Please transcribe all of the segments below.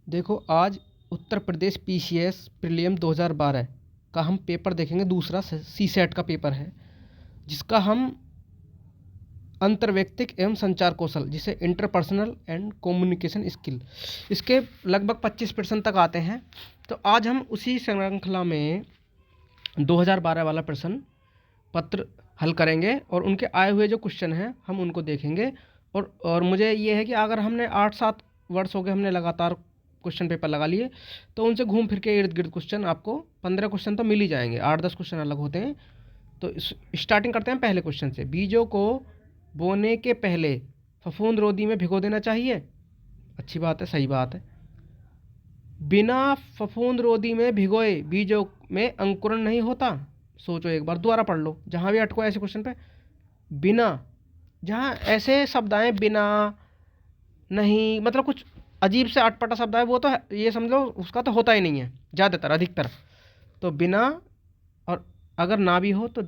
देखो, आज Uttar Pradesh PCS prelim 2012 का हम पेपर देखेंगे। दूसरा सी सेट का पेपर है, जिसका हम अंतर्वैयक्तिक एवं संचार कौशल, जिसे इंटरपर्सनल एंड कम्युनिकेशन स्किल, इसके लगभग 25% तक आते हैं। तो आज हम उसी श्रृंखला में 2012 वाला प्रश्न पत्र हल करेंगे और उनके आए हुए जो क्वेश्चन हैं हम उनको देखेंगे। और मुझे ये है कि अगर हमने 8-7 वर्ष हो गए हमने लगातार क्वेश्चन पेपर लगा लिए, तो उनसे घूम फिर के इर्द गिर्द क्वेश्चन आपको 15 क्वेश्चन तो मिल ही जाएंगे। 8-10 क्वेश्चन अलग होते हैं। तो स्टार्टिंग करते हैं पहले क्वेश्चन से। बीजों को बोने के पहले फफूंद रोधी में भिगो देना चाहिए। अच्छी बात है, सही बात है। बिना फफूंद रोधी में भिगोए बीजों में अंकुरण नहीं होता। सोचो एक बार, दोबारा पढ़ लो, जहाँ भी अटको ऐसे क्वेश्चन पे। बिना, जहाँ ऐसे शब्द आए बिना, नहीं, मतलब कुछ अजीब से अटपटा शब्द आए, वो तो ये समझ लो उसका तो होता ही नहीं है ज़्यादातर, अधिकतर। तो बिना, और अगर ना भी हो तो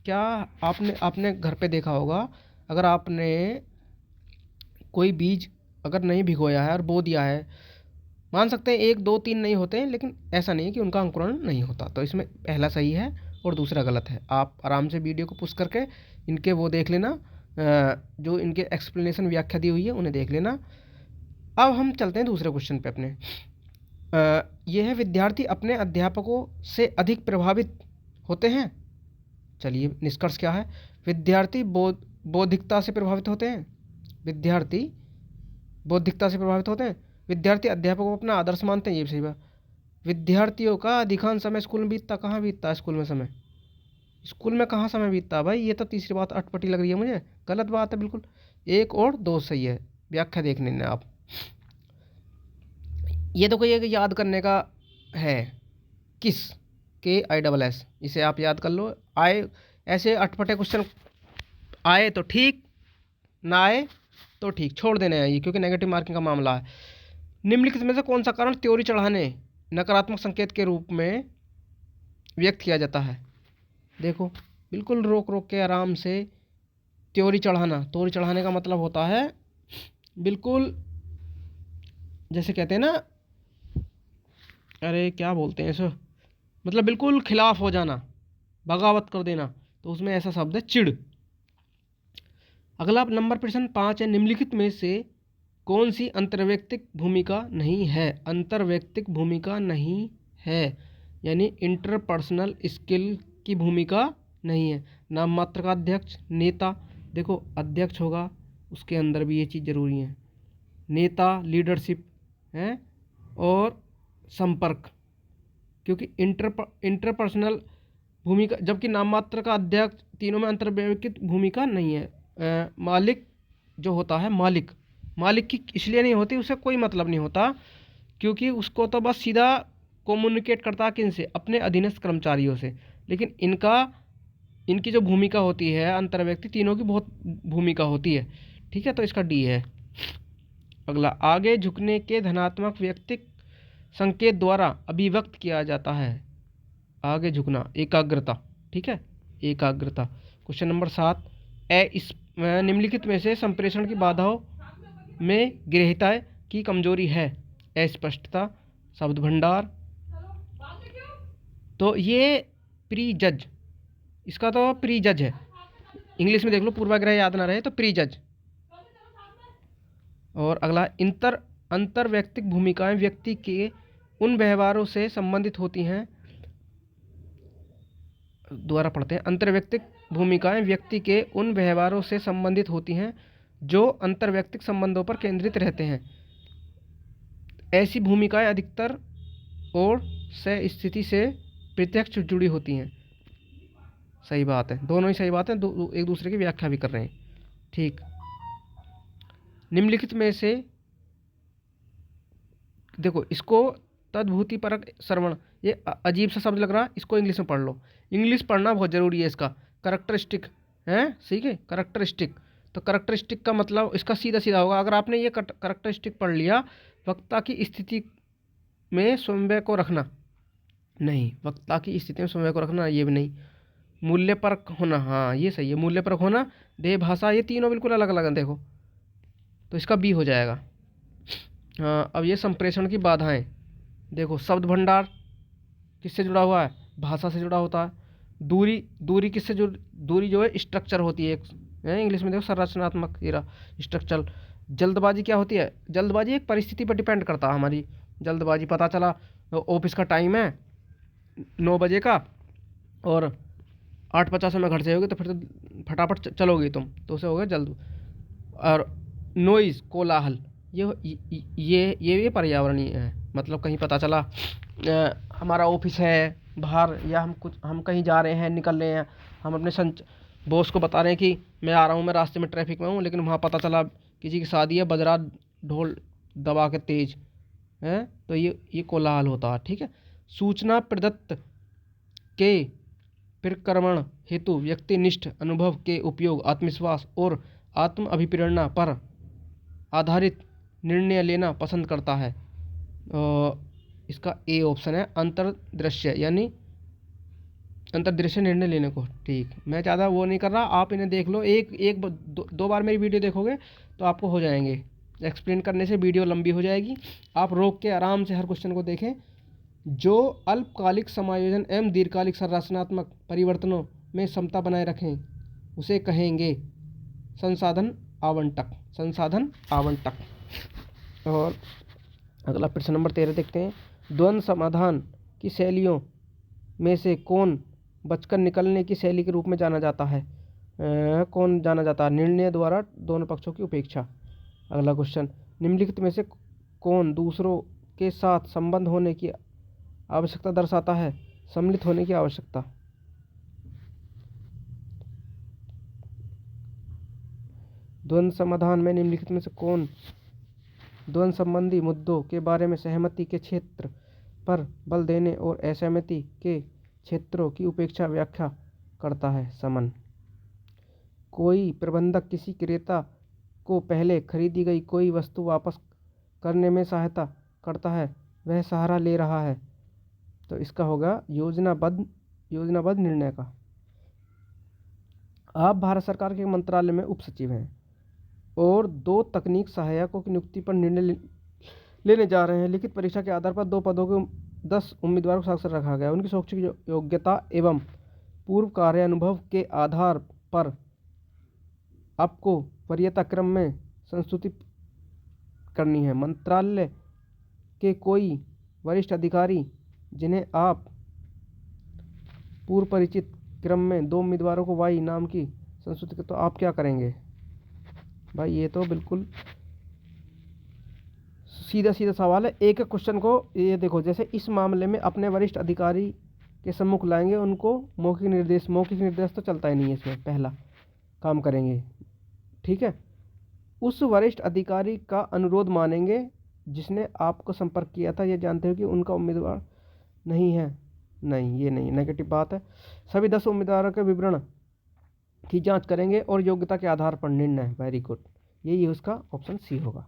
क्या आपने घर पे देखा होगा, अगर आपने कोई बीज अगर नहीं भिगोया है और बो दिया है, मान सकते हैं 1 2 3 नहीं होते हैं, लेकिन ऐसा नहीं है कि उनका अंकुरण नहीं होता। तो इसमें पहला सही है और दूसरा गलत है। आप आराम से वीडियो को पुश करके इनके वो देख लेना, जो इनके एक्सप्लेनेशन व्याख्या दी हुई है उन्हें देख लेना। अब हम चलते हैं दूसरे क्वेश्चन पे अपने। ये है, विद्यार्थी अपने अध्यापकों से अधिक प्रभावित होते हैं। चलिए, निष्कर्ष क्या है? विद्यार्थी बौद्धिकता से प्रभावित होते हैं। विद्यार्थी बौद्धिकता से प्रभावित होते हैं। विद्यार्थी अध्यापकों को अपना आदर्श मानते हैं। ये भी सही बात। विद्यार्थियों का अधिकांश समय स्कूल में बीतता, कहाँ बीतता है स्कूल में समय? स्कूल में कहाँ समय बीतता है भाई? ये तो तीसरी बात अटपटी लग रही है मुझे, गलत बात है बिल्कुल। 1 और 2 सही है। व्याख्या देख लेना आप। ये तो कोई एक याद करने का है, किस KISS, इसे आप याद कर लो। आए ऐसे अटपटे क्वेश्चन आए तो ठीक, ना आए तो ठीक, छोड़ देने हैं ये, क्योंकि नेगेटिव मार्किंग का मामला है। निम्नलिखित में से कौन सा कारण त्योरी चढ़ाने नकारात्मक संकेत के रूप में व्यक्त किया जाता है? देखो, बिल्कुल रोक रोक के आराम से। त्योरी चढ़ाने का मतलब होता है बिल्कुल, जैसे कहते हैं ना, अरे क्या बोलते हैं इसे, मतलब बिल्कुल खिलाफ हो जाना, बगावत कर देना। तो उसमें ऐसा शब्द है चिढ़। अगला नंबर प्रश्न 5 है, निम्नलिखित में से कौन सी अंतर्वैयक्तिक भूमिका नहीं है? अंतर्वैयक्तिक भूमिका नहीं है, यानी इंटरपर्सनल स्किल की भूमिका नहीं है। नाम मात्र का अध्यक्ष, नेता। देखो, अध्यक्ष होगा उसके अंदर भी ये चीज़ जरूरी है। नेता, लीडरशिप है, और संपर्क, क्योंकि इंटरपर्सनल भूमिका, जबकि नाम मात्र का अध्यक्ष, तीनों में अंतर्वैयक्तिक भूमिका नहीं है। मालिक जो होता है, मालिक की इसलिए नहीं होती, उसे कोई मतलब नहीं होता, क्योंकि उसको तो बस सीधा कम्युनिकेट करता है किन से? अपने अधीनस्थ कर्मचारियों से। लेकिन इनकी जो भूमिका होती है अंतर्व्यक्ति, तीनों की बहुत भूमिका होती है। ठीक है, तो इसका डी है। अगला, आगे झुकने के धनात्मक व्यक्तिक संकेत द्वारा अभिव्यक्त किया जाता है। आगे झुकना, एकाग्रता। ठीक है, एकाग्रता। क्वेश्चन नंबर 7, निम्नलिखित में से संप्रेषण की बाधाओं में गृहीता की कमजोरी है? अस्पष्टता, शब्द भंडार। तो ये प्रीजज, इसका तो प्रीजज है, इंग्लिश में देख लो, पूर्वाग्रह याद ना रहे तो प्रीजज। और अगला, अंतर्वैयक्तिक भूमिकाएं व्यक्ति के उन व्यवहारों से संबंधित होती हैं। दोबारा पढ़ते हैं। अंतर्वैयक्तिक भूमिकाएं व्यक्ति के उन व्यवहारों से संबंधित होती हैं जो अंतर्वैयक्तिक संबंधों पर केंद्रित रहते हैं। ऐसी भूमिकाएं अधिकतर और से स्थिति से प्रत्यक्ष जुड़ी होती हैं। सही बात है, दोनों ही सही बात है, एक दूसरे की व्याख्या भी कर रहे हैं। ठीक। निम्नलिखित में से, देखो, इसको तद्भूति परक श्रवण, ये अजीब सा शब्द लग रहा है, इसको इंग्लिश में पढ़ लो। इंग्लिश पढ़ना बहुत ज़रूरी है। इसका करैक्टरिस्टिक है, ठीक है, करैक्टरिस्टिक। तो करैक्टरिस्टिक का मतलब इसका सीधा सीधा होगा, अगर आपने ये करैक्टरिस्टिक पढ़ लिया, वक्ता की स्थिति में समन्वय को रखना, नहीं, वक्ता की स्थिति में समन्वय को रखना, ये भी नहीं। मूल्य परक होना, हाँ ये सही है, मूल्य परक होना। देह भाषा, ये तीनों बिल्कुल अलग अलग हैं, देखो, तो इसका बी हो जाएगा। हाँ, अब ये संप्रेषण की बाधाएं देखो। शब्द भंडार किससे जुड़ा हुआ है? भाषा से जुड़ा होता है। दूरी, दूरी किससे जुड़, दूरी जो है स्ट्रक्चर होती है एक, इंग्लिश में देखो संरचनात्मक स्ट्रक्चर। जल्दबाजी क्या होती है? जल्दबाजी एक परिस्थिति पर डिपेंड करता है हमारी। जल्दबाजी, पता चला ऑफिस का टाइम है 9 बजे का और 8:50 में घर से होगी, तो फिर तो फटाफट चलोगी तुम, तो उसे हो गया जल्द। और नॉइज़, कोलाहल, ये पर्यावरणीय है। मतलब कहीं पता चला हमारा ऑफिस है बाहर, या हम कहीं जा रहे हैं, निकल रहे हैं, हम अपने बॉस को बता रहे हैं कि मैं आ रहा हूँ, मैं रास्ते में ट्रैफिक में हूँ, लेकिन वहाँ पता चला किसी की शादी है, बजरा ढोल दबा के तेज है, तो ये कोलाहल होता है। ठीक है। सूचना प्रदत्त के प्रक्रमण हेतु व्यक्तिनिष्ठ अनुभव के उपयोग, आत्मविश्वास और आत्म अभिप्रेरणा पर आधारित निर्णय लेना पसंद करता है। इसका ए ऑप्शन है अंतर्दृश्य, यानी अंतर्दृश्य निर्णय लेने को। ठीक, मैं ज़्यादा वो नहीं कर रहा, आप इन्हें देख लो, दो बार मेरी वीडियो देखोगे तो आपको हो जाएंगे। एक्सप्लेन करने से वीडियो लंबी हो जाएगी, आप रोक के आराम से हर क्वेश्चन को देखें। जो अल्पकालिक समायोजन एवं दीर्घकालिक संरचनात्मक परिवर्तनों में क्षमता बनाए रखें उसे कहेंगे संसाधन आवंटक। संसाधन आवंटक। और अगला प्रश्न नंबर 13 देखते हैं। द्वंद्व समाधान की शैलियों में से कौन बचकर निकलने की शैली के रूप में जाना जाता है? कौन जाना जाता है? निर्णय द्वारा दोनों पक्षों की उपेक्षा। अगला क्वेश्चन, निम्नलिखित में से कौन दूसरों के साथ संबंध होने की आवश्यकता दर्शाता है? सम्मिलित होने की आवश्यकता। द्वंद्व समाधान में निम्नलिखित में से कौन द्वंद्व संबंधी मुद्दों के बारे में सहमति के क्षेत्र पर बल देने और असहमति के क्षेत्रों की उपेक्षा व्याख्या करता है? समन। कोई प्रबंधक किसी क्रेता को पहले खरीदी गई कोई वस्तु वापस करने में सहायता करता है, वह सहारा ले रहा है, तो इसका होगा योजनाबद्ध निर्णय का। आप भारत सरकार के मंत्रालय में उप सचिव हैं और 2 तकनीक सहायकों की नियुक्ति पर निर्णय लेने जा रहे हैं। लिखित परीक्षा के आधार पर 2 पदों के 10 उम्मीदवारों को साक्षर रखा गया। उनकी शैक्षिक योग्यता एवं पूर्व कार्य अनुभव के आधार पर आपको वरीयता क्रम में संस्तुति करनी है। मंत्रालय के कोई वरिष्ठ अधिकारी जिन्हें आप पूर्व परिचित क्रम में 2 उम्मीदवारों को वाई नाम की संस्तुति, तो आप क्या करेंगे भाई? ये तो बिल्कुल सीधा सवाल है। एक क्वेश्चन को ये देखो, जैसे इस मामले में अपने वरिष्ठ अधिकारी के सम्मुख लाएंगे, उनको मौखिक निर्देश तो चलता ही नहीं है, इसमें पहला काम करेंगे। ठीक है। उस वरिष्ठ अधिकारी का अनुरोध मानेंगे जिसने आपको संपर्क किया था, ये जानते हो कि उनका उम्मीदवार नहीं है। नहीं, ये नहीं, नेगेटिव बात है। सभी 10 उम्मीदवारों के विवरण की जांच करेंगे और योग्यता के आधार पर निर्णय। वेरी गुड, यही उसका ऑप्शन सी होगा।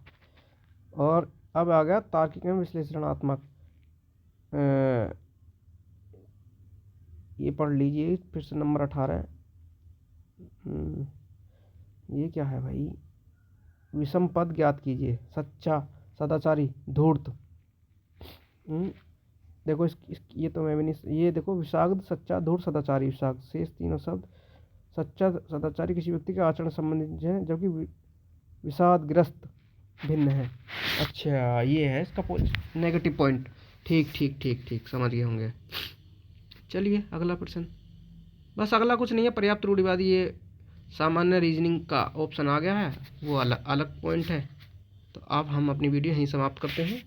और अब आ गया तार्किक एवं विश्लेषणात्मक। ये पढ़ लीजिए फिर से, नंबर 18। ये क्या है भाई? विषम पद ज्ञात कीजिए। सच्चा, सदाचारी, धूर्त। देखो ये तो मैं भी नहीं, ये देखो विषाद, सच्चा, धूर्त, सदाचारी, विषाद, शेष तीनों शब्द सच्चा सदाचारी किसी व्यक्ति के आचरण संबंधित है, जबकि विषादग्रस्त भिन्न है। अच्छा, ये है इसका नेगेटिव पॉइंट। ठीक, समझ गए होंगे। चलिए अगला प्रश्न। बस अगला कुछ नहीं है, पर्याप्त रूढ़िवादी, ये सामान्य रीजनिंग का ऑप्शन आ गया है, वो अलग पॉइंट है। तो अब हम अपनी वीडियो यहीं समाप्त करते हैं।